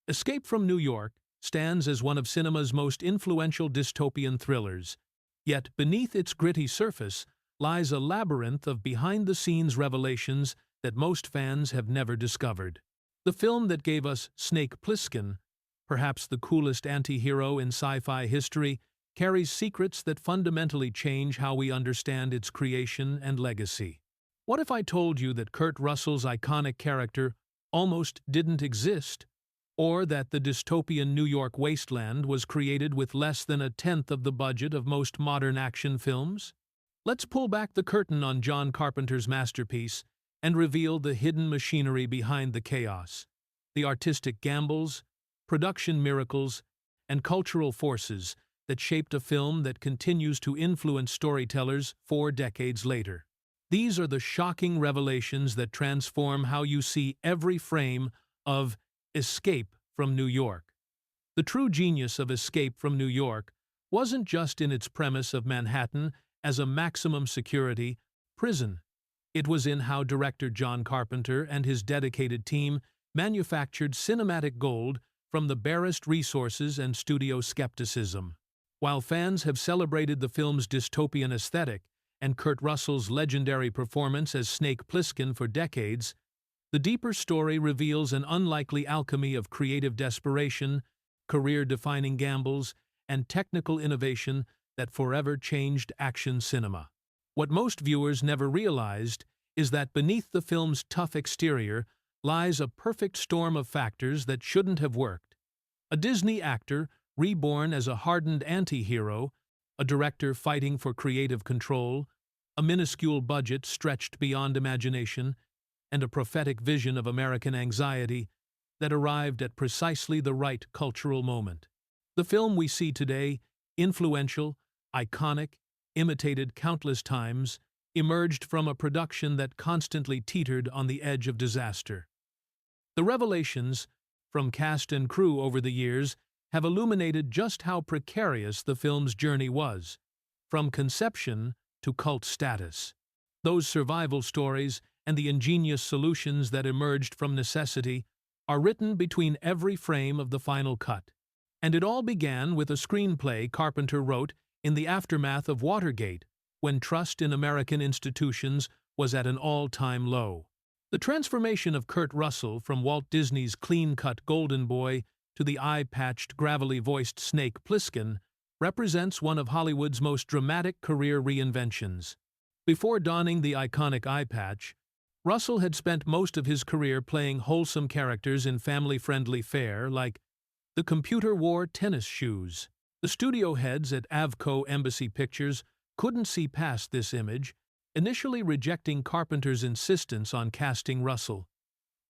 Escape from New York stands as one of cinema's most influential dystopian thrillers, yet beneath its gritty surface lies a labyrinth of behind-the-scenes revelations that most fans have never discovered. The film that gave us Snake Plissken, perhaps the coolest anti-hero in sci-fi history, carries secrets that fundamentally change how we understand its creation and legacy. What if I told you that Kurt Russell's iconic character almost didn't exist, or that the dystopian New York wasteland was created with less than a tenth of the budget of most modern action films? Let's pull back the curtain on John Carpenter's masterpiece and reveal the hidden machinery behind the chaos, the artistic gambles, production miracles, and cultural forces that shaped a film that continues to influence storytellers 4 decades later. These are the shocking revelations that transform how you see every frame of Escape from New York. The true genius of Escape from New York wasn't just in its premise of Manhattan as a maximum security prison. It was in how director John Carpenter and his dedicated team manufactured cinematic gold from the barest resources and studio skepticism. While fans have celebrated the film's dystopian aesthetic and Kurt Russell's legendary performance as Snake Plissken for decades, the deeper story reveals an unlikely alchemy of creative desperation, career-defining gambles, and technical innovation that forever changed action cinema. What most viewers never realized is that beneath the film's tough exterior lies a perfect storm of factors that shouldn't have worked. A Disney actor reborn as a hardened anti-hero, a director fighting for creative control, a minuscule budget stretched beyond imagination, and a prophetic vision of American anxiety that arrived at precisely the right cultural moment. The film we see today, influential, iconic, imitated countless times, emerged from a production that constantly teetered on the edge of disaster. The revelations from cast and crew over the years have illuminated just how precarious the film's journey was, from conception to cult status. Those survival stories and the ingenious solutions that emerged from necessity are written between every frame of the final cut. And it all began with a screenplay Carpenter wrote in the aftermath of Watergate, when trust in American institutions was at an all-time low. The transformation of Kurt Russell from Walt Disney's clean-cut golden boy to the eye-patched, gravelly-voiced Snake Plissken represents one of Hollywood's most dramatic career reinventions. Before donning the iconic eye patch, Russell had spent most of his career playing wholesome characters in family-friendly fare like the computer wore tennis shoes. The studio heads at Avco Embassy Pictures couldn't see past this image, initially rejecting Carpenter's insistence on casting Russell.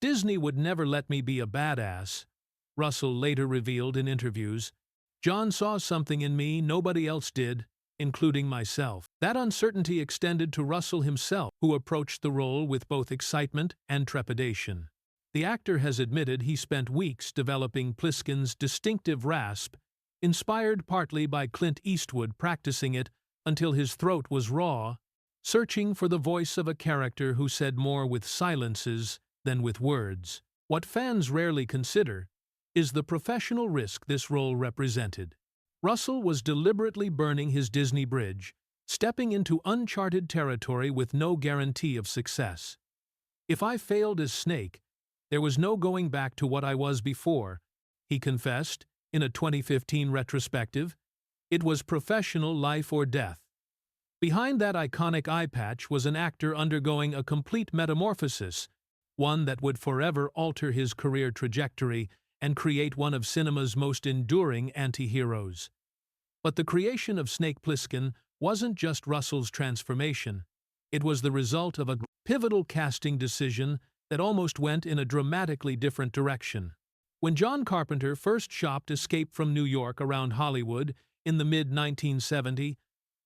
"Disney would never let me be a badass," Russell later revealed in interviews. "John saw something in me nobody else did, including myself." That uncertainty extended to Russell himself, who approached the role with both excitement and trepidation. The actor has admitted he spent weeks developing Plissken's distinctive rasp, inspired partly by Clint Eastwood practicing it until his throat was raw, searching for the voice of a character who said more with silences than with words. What fans rarely consider is the professional risk this role represented. Russell was deliberately burning his Disney bridge, stepping into uncharted territory with no guarantee of success. "If I failed as Snake, there was no going back to what I was before," he confessed in a 2015 retrospective. It was professional life or death. Behind that iconic eye patch was an actor undergoing a complete metamorphosis, one that would forever alter his career trajectory and create one of cinema's most enduring anti-heroes. But the creation of Snake Plissken wasn't just Russell's transformation. It was the result of a pivotal casting decision that almost went in a dramatically different direction. When John Carpenter first shopped Escape from New York around Hollywood in the mid-1970s,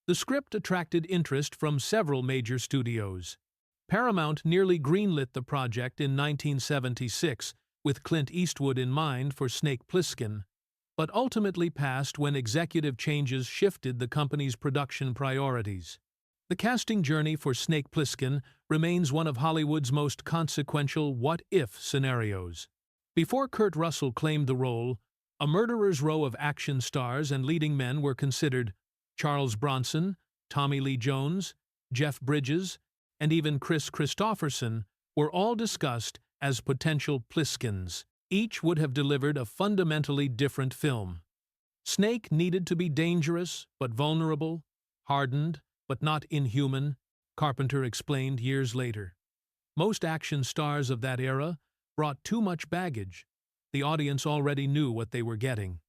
the script attracted interest from several major studios. Paramount nearly greenlit the project in 1976, with Clint Eastwood in mind for Snake Plissken, but ultimately passed when executive changes shifted the company's production priorities. The casting journey for Snake Plissken remains one of Hollywood's most consequential what-if scenarios. Before Kurt Russell claimed the role, a murderer's row of action stars and leading men were considered. Charles Bronson, Tommy Lee Jones, Jeff Bridges, and even Chris Christopherson were all discussed as potential Pliskins. Each would have delivered a fundamentally different film. Snake needed to be dangerous but vulnerable, hardened but not inhuman, Carpenter explained years later. Most action stars of that era brought too much baggage. The audience already knew what they were getting.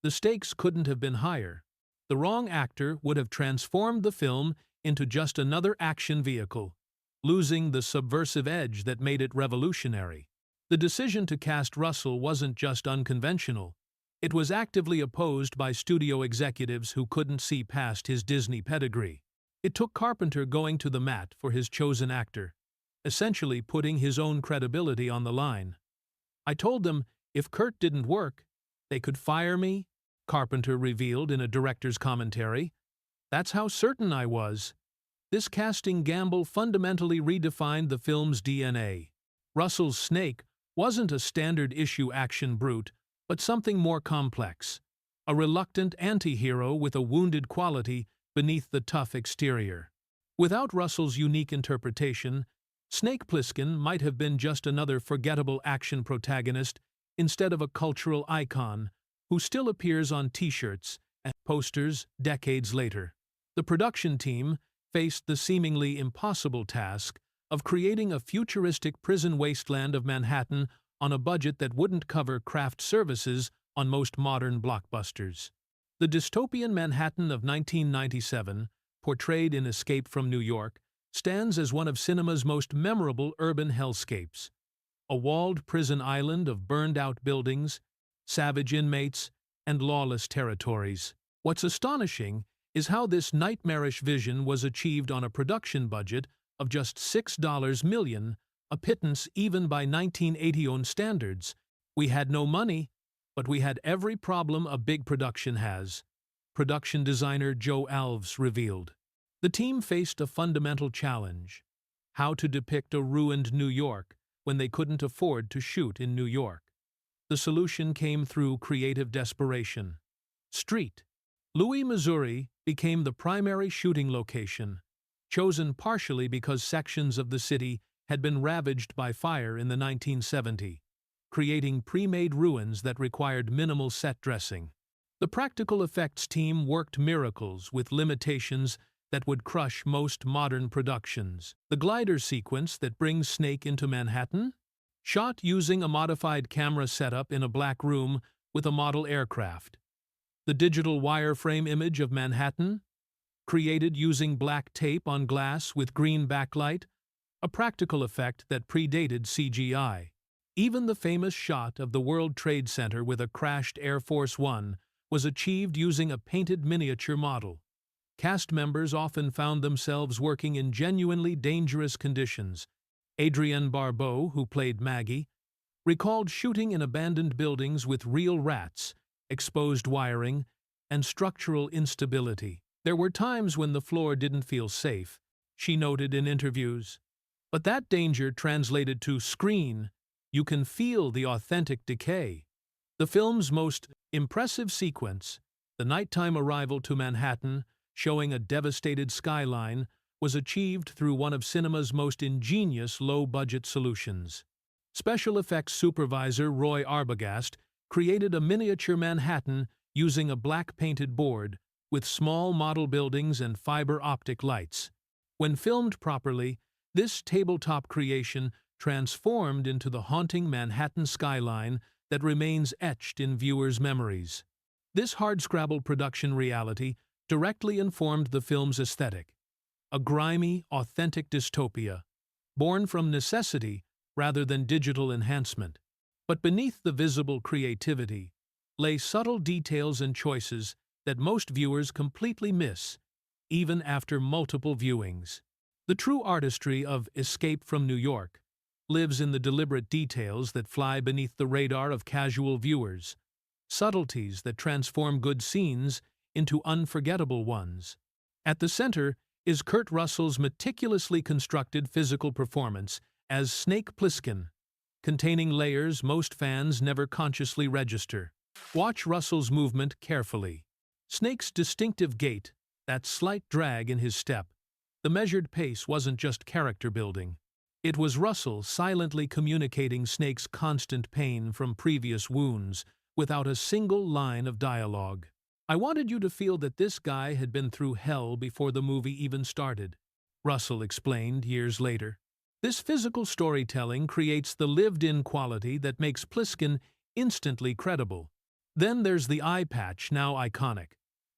The stakes couldn't have been higher. The wrong actor would have transformed the film into just another action vehicle, losing the subversive edge that made it revolutionary. The decision to cast Russell wasn't just unconventional. It was actively opposed by studio executives who couldn't see past his Disney pedigree. It took Carpenter going to the mat for his chosen actor, essentially putting his own credibility on the line. "I told them if Kurt didn't work, they could fire me," Carpenter revealed in a director's commentary. "That's how certain I was." This casting gamble fundamentally redefined the film's DNA. Russell's Snake wasn't a standard-issue action brute, but something more complex. A reluctant anti-hero with a wounded quality beneath the tough exterior. Without Russell's unique interpretation, Snake Plissken might have been just another forgettable action protagonist instead of a cultural icon who still appears on T-shirts and posters decades later. The production team faced the seemingly impossible task of creating a futuristic prison wasteland of Manhattan on a budget that wouldn't cover craft services on most modern blockbusters. The dystopian Manhattan of 1997, portrayed in Escape from New York, stands as one of cinema's most memorable urban hellscapes. A walled prison island of burned-out buildings, savage inmates, and lawless territories. What's astonishing is how this nightmarish vision was achieved on a production budget of just $6 million, a pittance even by 1980 standards. "We had no money, but we had every problem a big production has," production designer Joe Alves revealed. The team faced a fundamental challenge: how to depict a ruined New York when they couldn't afford to shoot in New York. The solution came through creative desperation. St. Louis, Missouri, became the primary shooting location, chosen partially because sections of the city had been ravaged by fire in the 1970s, creating pre-made ruins that required minimal set dressing. The practical effects team worked miracles with limitations that would crush most modern productions. The glider sequence that brings Snake into Manhattan? Shot using a modified camera setup in a black room with a model aircraft. The digital wireframe image of Manhattan? Created using black tape on glass with green backlight, a practical effect that predated CGI. Even the famous shot of the World Trade Center with a crashed Air Force One was achieved using a painted miniature model. Cast members often found themselves working in genuinely dangerous conditions. Adrienne Barbeau, who played Maggie, recalled shooting in abandoned buildings with real rats, exposed wiring, and structural instability. "There were times when the floor didn't feel safe," she noted in interviews. "But that danger translated to screen. You can feel the authentic decay." The film's most impressive sequence, the nighttime arrival to Manhattan, showing a devastated skyline, was achieved through one of cinema's most ingenious low-budget solutions. Special effects supervisor Roy Arbogast created a miniature Manhattan using a black-painted board with small model buildings and fiber-optic lights. When filmed properly, this tabletop creation transformed into the haunting Manhattan skyline that remains etched in viewers' memories. This hardscrabble production reality directly informed the film's aesthetic, a grimy, authentic dystopia, born from necessity rather than digital enhancement. But beneath the visible creativity lay subtle details and choices that most viewers completely miss, even after multiple viewings. The true artistry of Escape from New York lives in the deliberate details that fly beneath the radar of casual viewers, subtleties that transform good scenes into unforgettable ones. At the center is Kurt Russell's meticulously constructed physical performance as Snake Plissken, containing layers most fans never consciously register. Watch Russell's movement carefully. Snake's distinctive gait, that slight drag in his step, the measured pace wasn't just character building. It was Russell silently communicating Snake's constant pain from previous wounds without a single line of dialogue. "I wanted you to feel that this guy had been through hell before the movie even started," Russell explained years later. This physical storytelling creates the lived-in quality that makes Pliskin instantly credible. Then there's the eye patch, now iconic,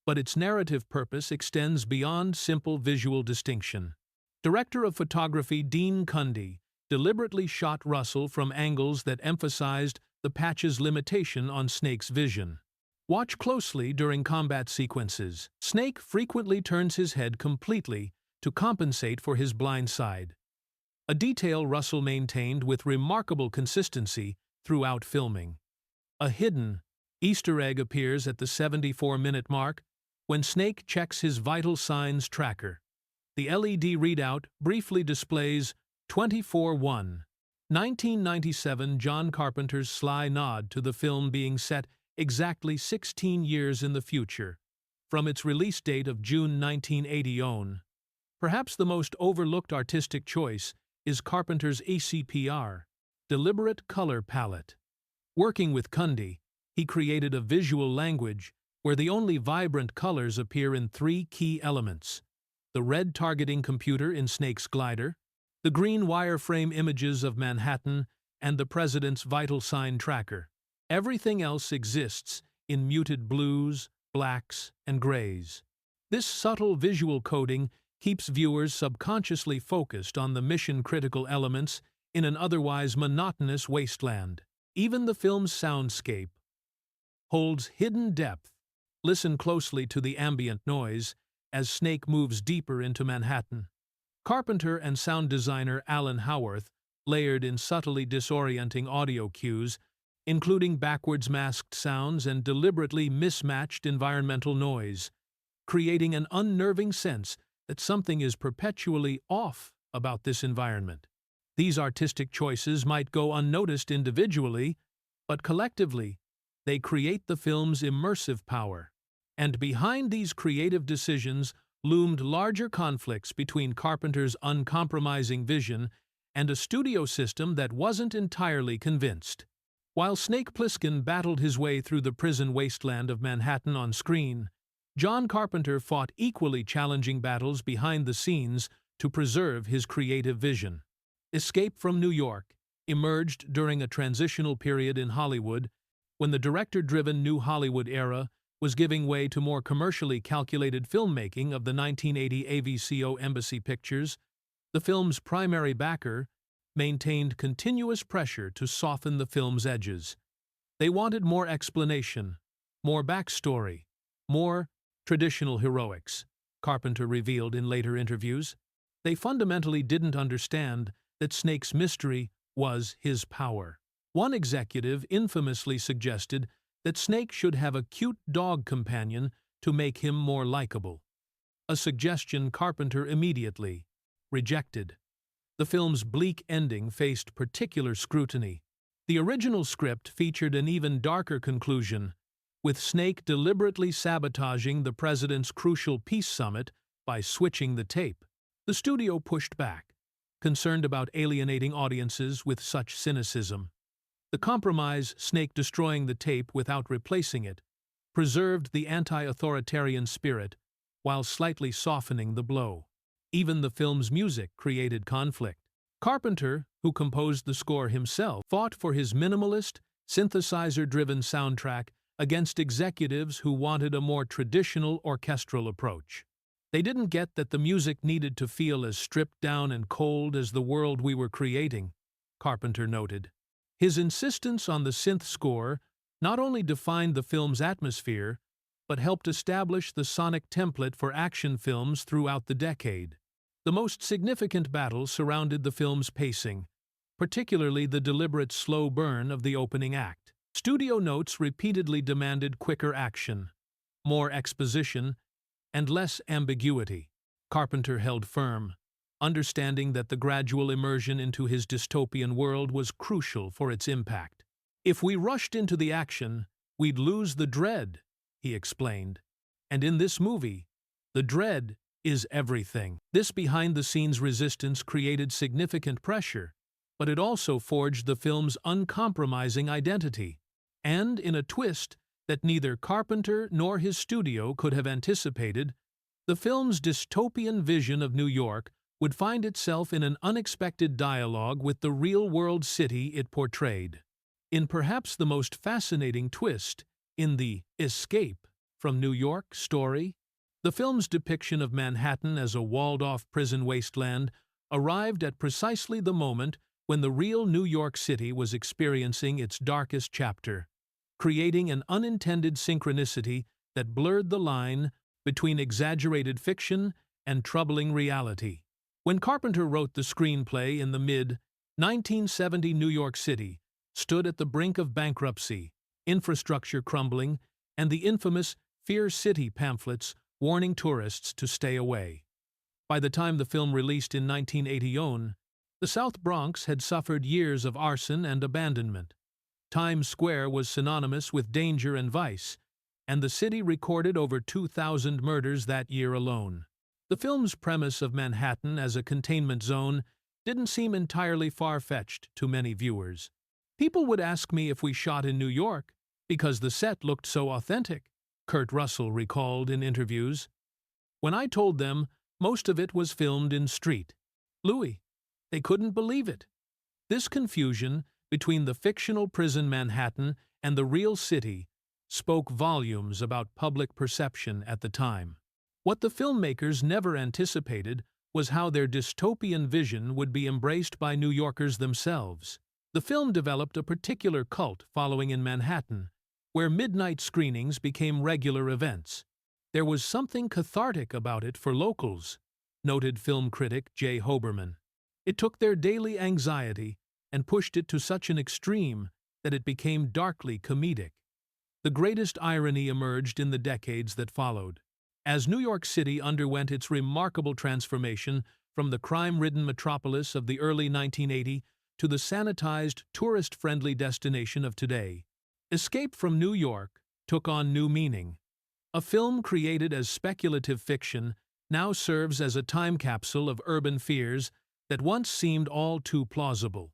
but its narrative purpose extends beyond simple visual distinction. Director of photography Dean Cundey deliberately shot Russell from angles that emphasized the patch's limitation on Snake's vision. Watch closely during combat sequences. Snake frequently turns his head completely to compensate for his blind side, a detail Russell maintained with remarkable consistency throughout filming. A hidden Easter egg appears at the 74-minute mark when Snake checks his vital signs tracker. The LED readout briefly displays 24-1. 1997 John Carpenter's sly nod to the film being set exactly 16 years in the future, from its release date of June 1980 on. Perhaps the most overlooked artistic choice is Carpenter's ACPR, deliberate color palette. Working with Cundey, he created a visual language where the only vibrant colors appear in three key elements: the red targeting computer in Snake's glider, the green wireframe images of Manhattan, and the president's vital sign tracker. Everything else exists in muted blues, blacks, and grays. This subtle visual coding keeps viewers subconsciously focused on the mission-critical elements in an otherwise monotonous wasteland. Even the film's soundscape holds hidden depth. Listen closely to the ambient noise as Snake moves deeper into Manhattan. Carpenter and sound designer Alan Howarth layered in subtly disorienting audio cues, including backwards masked sounds and deliberately mismatched environmental noise, creating an unnerving sense that something is perpetually off about this environment. These artistic choices might go unnoticed individually, but collectively, they create the film's immersive power. And behind these creative decisions loomed larger conflicts between Carpenter's uncompromising vision and a studio system that wasn't entirely convinced. While Snake Plissken battled his way through the prison wasteland of Manhattan on screen, John Carpenter fought equally challenging battles behind the scenes to preserve his creative vision. Escape from New York emerged during a transitional period in Hollywood when the director-driven New Hollywood era was giving way to more commercially calculated filmmaking of the 1980 AVCO Embassy Pictures. The film's primary backer maintained continuous pressure to soften the film's edges. They wanted more explanation, more backstory, more traditional heroics, Carpenter revealed in later interviews. They fundamentally didn't understand that Snake's mystery was his power. One executive infamously suggested that Snake should have a cute dog companion to make him more likable, a suggestion Carpenter immediately rejected. The film's bleak ending faced particular scrutiny. The original script featured an even darker conclusion, with Snake deliberately sabotaging the president's crucial peace summit by switching the tape. The studio pushed back, concerned about alienating audiences with such cynicism. The compromise, Snake destroying the tape without replacing it, preserved the anti-authoritarian spirit while slightly softening the blow. Even the film's music created conflict. Carpenter, who composed the score himself, fought for his minimalist, synthesizer-driven soundtrack against executives who wanted a more traditional orchestral approach. They didn't get that the music needed to feel as stripped down and cold as the world we were creating, Carpenter noted. His insistence on the synth score not only defined the film's atmosphere, but helped establish the sonic template for action films throughout the decade. The most significant battle surrounded the film's pacing, particularly the deliberate slow burn of the opening act. Studio notes repeatedly demanded quicker action, more exposition, and less ambiguity. Carpenter held firm. understanding that the gradual immersion into his dystopian world was crucial for its impact. "If we rushed into the action, we'd lose the dread," he explained. And in this movie, the dread is everything. This behind-the-scenes resistance created significant pressure, but it also forged the film's uncompromising identity. And in a twist that neither Carpenter nor his studio could have anticipated, the film's dystopian vision of New York would find itself in an unexpected dialogue with the real-world city it portrayed. In perhaps the most fascinating twist in the Escape from New York story, the film's depiction of Manhattan as a walled-off prison wasteland arrived at precisely the moment when the real New York City was experiencing its darkest chapter, creating an unintended synchronicity that blurred the line between exaggerated fiction and troubling reality. When Carpenter wrote the screenplay in the mid-1970, New York City stood at the brink of bankruptcy, infrastructure crumbling, and the infamous Fear City pamphlets warning tourists to stay away. By the time the film released in 1980, the South Bronx had suffered years of arson and abandonment. Times Square was synonymous with danger and vice, and the city recorded over 2,000 murders that year alone. The film's premise of Manhattan as a containment zone didn't seem entirely far-fetched to many viewers. "People would ask me if we shot in New York because the set looked so authentic," Kurt Russell recalled in interviews. "When I told them most of it was filmed in St. Louis, they couldn't believe it." This confusion between the fictional prison Manhattan and the real city spoke volumes about public perception at the time. What the filmmakers never anticipated was how their dystopian vision would be embraced by New Yorkers themselves. The film developed a particular cult following in Manhattan, where midnight screenings became regular events. There was something cathartic about it for locals, noted film critic Jay Hoberman. It took their daily anxiety and pushed it to such an extreme that it became darkly comedic. The greatest irony emerged in the decades that followed. As New York City underwent its remarkable transformation from the crime-ridden metropolis of the early 1980s to the sanitized, tourist-friendly destination of today, Escape from New York took on new meaning. A film created as speculative fiction now serves as a time capsule of urban fears that once seemed all too plausible.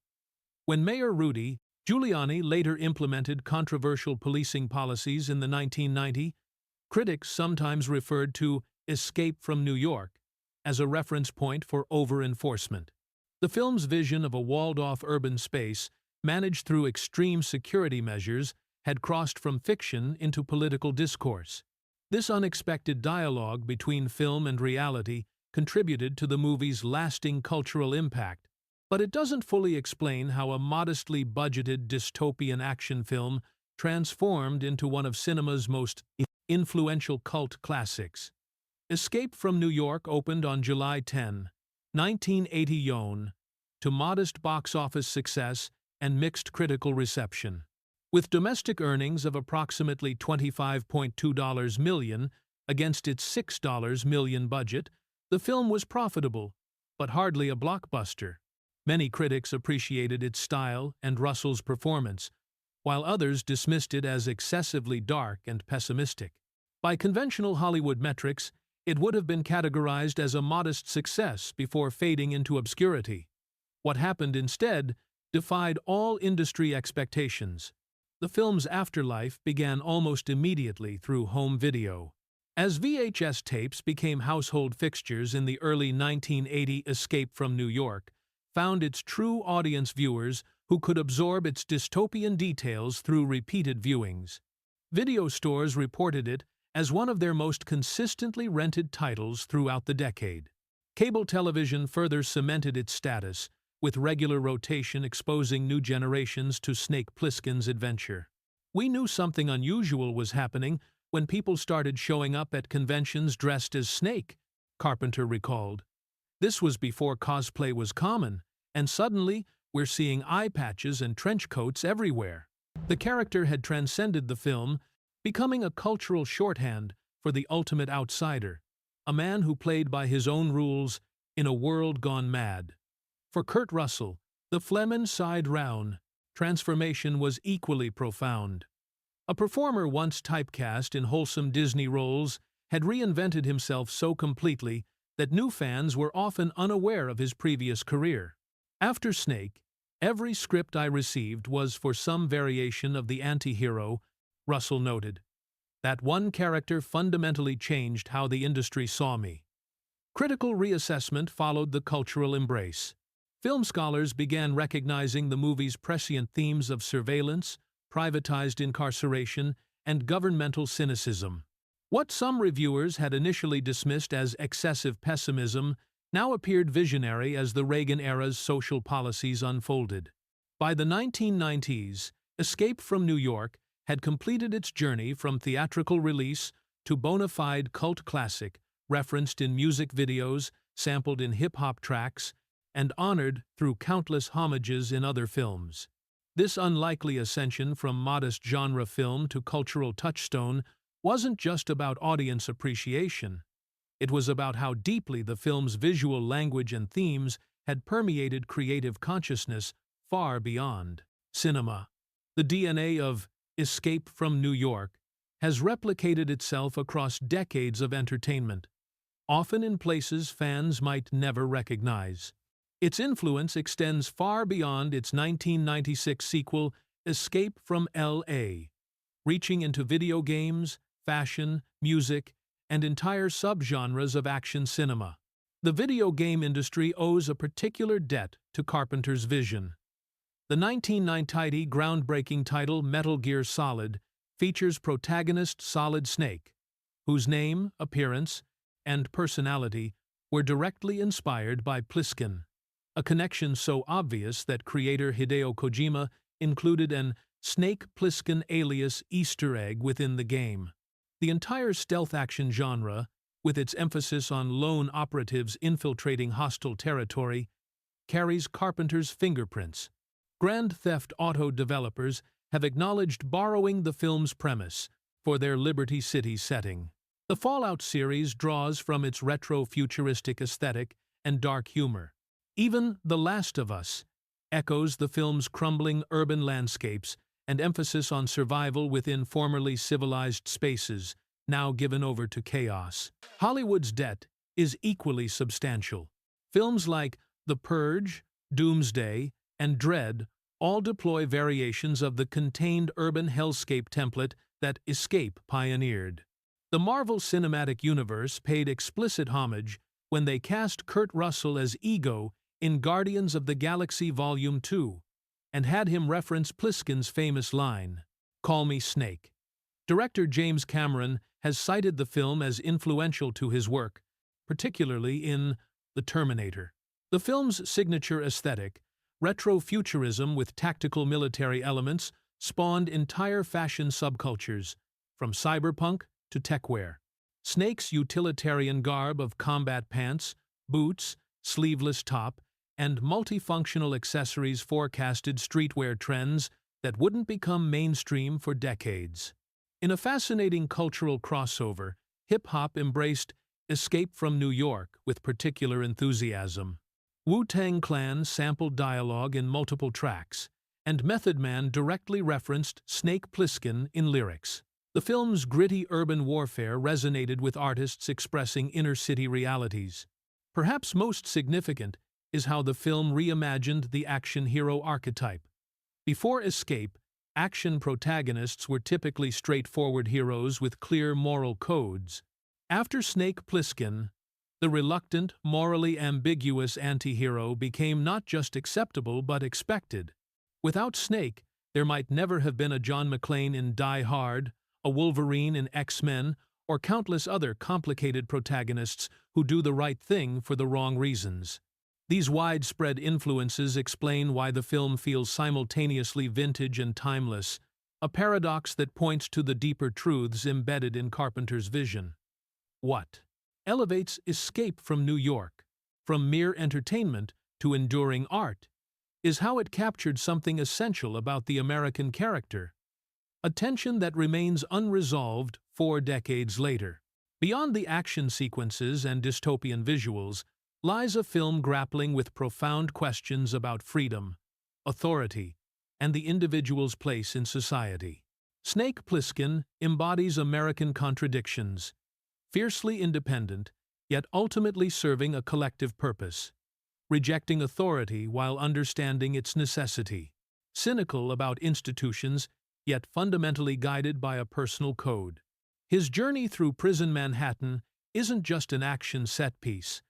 When Mayor Rudy Giuliani later implemented controversial policing policies in the 1990s, critics sometimes referred to Escape from New York as a reference point for over-enforcement. The film's vision of a walled-off urban space, managed through extreme security measures, had crossed from fiction into political discourse. This unexpected dialogue between film and reality contributed to the movie's lasting cultural impact, but it doesn't fully explain how a modestly budgeted dystopian action film transformed into one of cinema's most influential cult classics. Escape from New York opened on July 10, 1980, to modest box office success and mixed critical reception. With domestic earnings of approximately $25.2 million against its $6 million budget, the film was profitable, but hardly a blockbuster. Many critics appreciated its style and Russell's performance, while others dismissed it as excessively dark and pessimistic. By conventional Hollywood metrics, it would have been categorized as a modest success before fading into obscurity. What happened instead defied all industry expectations. The film's afterlife began almost immediately through home video. As VHS tapes became household fixtures in the early 1980s, Escape from New York found its true audience, viewers who could absorb its dystopian details through repeated viewings. Video stores reported it as one of their most consistently rented titles throughout the decade. Cable television further cemented its status, with regular rotation exposing new generations to Snake Plissken's adventure. "We knew something unusual was happening when people started showing up at conventions dressed as Snake," Carpenter recalled. "This was before cosplay was common, and suddenly we're seeing eye patches and trench coats everywhere." The character had transcended the film, becoming a cultural shorthand for the ultimate outsider, a man who played by his own rules in a world gone mad. For Kurt Russell, the Flehmen side round transformation was equally profound. A performer once typecast in wholesome Disney roles had reinvented himself so completely that new fans were often unaware of his previous career. After Snake, every script I received was for some variation of the anti-hero, Russell noted. That one character fundamentally changed how the industry saw me. Critical reassessment followed the cultural embrace. Film scholars began recognizing the movie's prescient themes of surveillance, privatized incarceration, and governmental cynicism. What some reviewers had initially dismissed as excessive pessimism now appeared visionary as the Reagan-era's social policies unfolded. By the 1990s, Escape from New York had completed its journey from theatrical release to bona fide cult classic, referenced in music videos, sampled in hip-hop tracks, and honored through countless homages in other films. This unlikely ascension from modest genre film to cultural touchstone wasn't just about audience appreciation. It was about how deeply the film's visual language and themes had permeated creative consciousness far beyond cinema. The DNA of Escape from New York has replicated itself across decades of entertainment, often in places fans might never recognize. Its influence extends far beyond its 1996 sequel, Escape from L.A., reaching into video games, fashion, music, and entire subgenres of action cinema. The video game industry owes a particular debt to Carpenter's vision. The 1990 groundbreaking title Metal Gear Solid features protagonist Solid Snake, whose name, appearance, and personality were directly inspired by Pliskin, a connection so obvious that creator Hideo Kojima included an Snake Plissken alias Easter egg within the game. The entire stealth action genre, with its emphasis on lone operatives infiltrating hostile territory, carries Carpenter's fingerprints. Grand Theft Auto developers have acknowledged borrowing the film's premise for their Liberty City setting. The Fallout series draws from its retro-futuristic aesthetic and dark humor. Even The Last of Us echoes the film's crumbling urban landscapes and emphasis on survival within formerly civilized spaces, now given over to chaos. Hollywood's debt is equally substantial. Films like The Purge, Doomsday, and Dread all deploy variations of the contained urban hellscape template that Escape pioneered. The Marvel Cinematic Universe paid explicit homage when they cast Kurt Russell as Ego in Guardians of the Galaxy Volume 2, and had him reference Pliskin's famous line, "Call me Snake." Director James Cameron has cited the film as influential to his work, particularly in The Terminator. The film's signature aesthetic, retro-futurism with tactical military elements, spawned entire fashion subcultures, from cyberpunk to techwear. Snake's utilitarian garb of combat pants, boots, sleeveless top, and multifunctional accessories forecasted streetwear trends that wouldn't become mainstream for decades. In a fascinating cultural crossover, hip-hop embraced Escape from New York with particular enthusiasm. Wu-Tang Clan sampled dialogue in multiple tracks, and Method Man directly referenced Snake Plissken in lyrics. The film's gritty urban warfare resonated with artists expressing inner-city realities. Perhaps most significant is how the film reimagined the action hero archetype. Before Escape, action protagonists were typically straightforward heroes with clear moral codes. After Snake Plissken, the reluctant, morally ambiguous anti-hero became not just acceptable but expected. Without Snake, there might never have been a John McClane in Die Hard, a Wolverine in X-Men, or countless other complicated protagonists who do the right thing for the wrong reasons. These widespread influences explain why the film feels simultaneously vintage and timeless, a paradox that points to the deeper truths embedded in Carpenter's vision. What elevates Escape from New York, from mere entertainment to enduring art, is how it captured something essential about the American character, a tension that remains unresolved 4 decades later. Beyond the action sequences and dystopian visuals, lies a film grappling with profound questions about freedom, authority, and the individual's place in society. Snake Plissken embodies American contradictions, fiercely independent, yet ultimately serving a collective purpose, rejecting authority while understanding its necessity, cynical about institutions, yet fundamentally guided by a personal code. His journey through prison Manhattan isn't just an action set piece,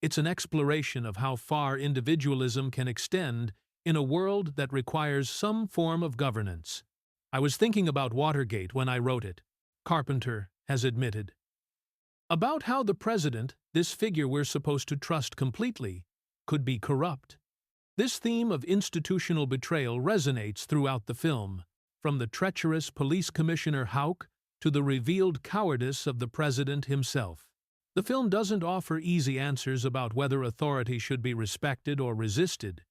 it's an exploration of how far individualism can extend in a world that requires some form of governance. I was thinking about Watergate when I wrote it, Carpenter has admitted. About how the president, this figure we're supposed to trust completely, could be corrupt. This theme of institutional betrayal resonates throughout the film, from the treacherous police commissioner Houck to the revealed cowardice of the president himself. The film doesn't offer easy answers about whether authority should be respected or resisted.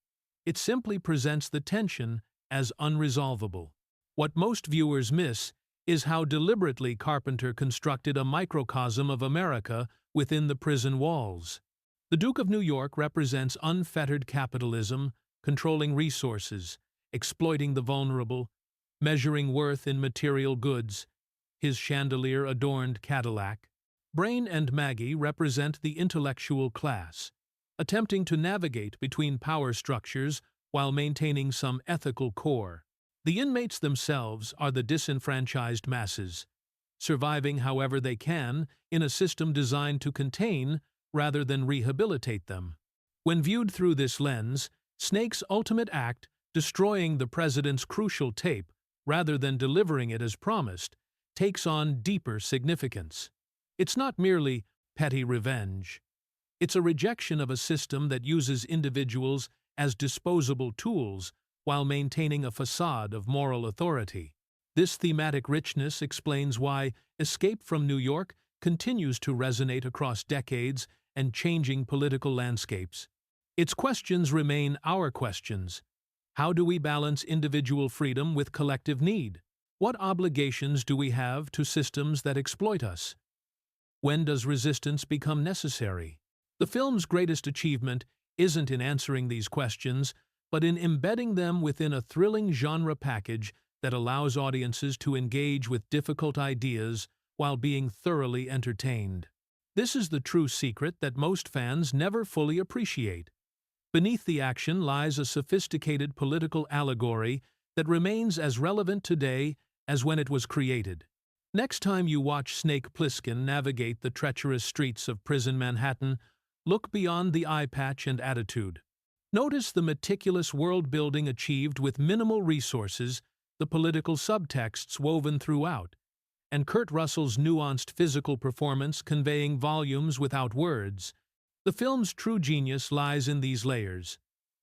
It simply presents the tension as unresolvable. What most viewers miss is how deliberately Carpenter constructed a microcosm of America within the prison walls. The Duke of New York represents unfettered capitalism, controlling resources, exploiting the vulnerable, measuring worth in material goods, his chandelier-adorned Cadillac. Brain and Maggie represent the intellectual class, attempting to navigate between power structures while maintaining some ethical core. The inmates themselves are the disenfranchised masses, surviving however they can in a system designed to contain rather than rehabilitate them. When viewed through this lens, Snake's ultimate act, destroying the president's crucial tape rather than delivering it as promised, takes on deeper significance. It's not merely petty revenge. It's a rejection of a system that uses individuals as disposable tools while maintaining a facade of moral authority. This thematic richness explains why Escape from New York continues to resonate across decades and changing political landscapes. Its questions remain our questions. How do we balance individual freedom with collective need? What obligations do we have to systems that exploit us? When does resistance become necessary? The film's greatest achievement isn't in answering these questions, but in embedding them within a thrilling genre package that allows audiences to engage with difficult ideas while being thoroughly entertained. This is the true secret that most fans never fully appreciate. Beneath the action lies a sophisticated political allegory that remains as relevant today as when it was created. Next time you watch Snake Plissken navigate the treacherous streets of prison Manhattan, look beyond the eye patch and attitude. Notice the meticulous world-building achieved with minimal resources, the political subtexts woven throughout, and Kurt Russell's nuanced physical performance conveying volumes without words. The film's true genius lies in these layers.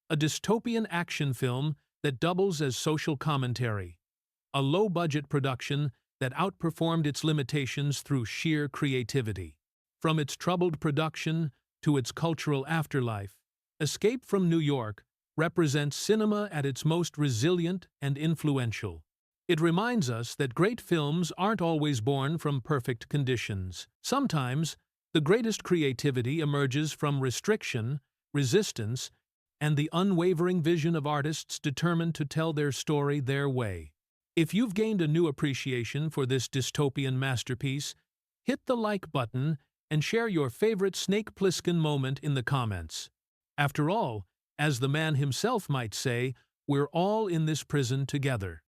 A dystopian action film that doubles as social commentary. A low-budget production that outperformed its limitations through sheer creativity. From its troubled production to its cultural afterlife, Escape from New York represents cinema at its most resilient and influential. It reminds us that great films aren't always born from perfect conditions. Sometimes, the greatest creativity emerges from restriction, resistance, and the unwavering vision of artists determined to tell their story their way. If you've gained a new appreciation for this dystopian masterpiece, hit the like button and share your favorite Snake Plissken moment in the comments. After all, as the man himself might say, we're all in this prison together.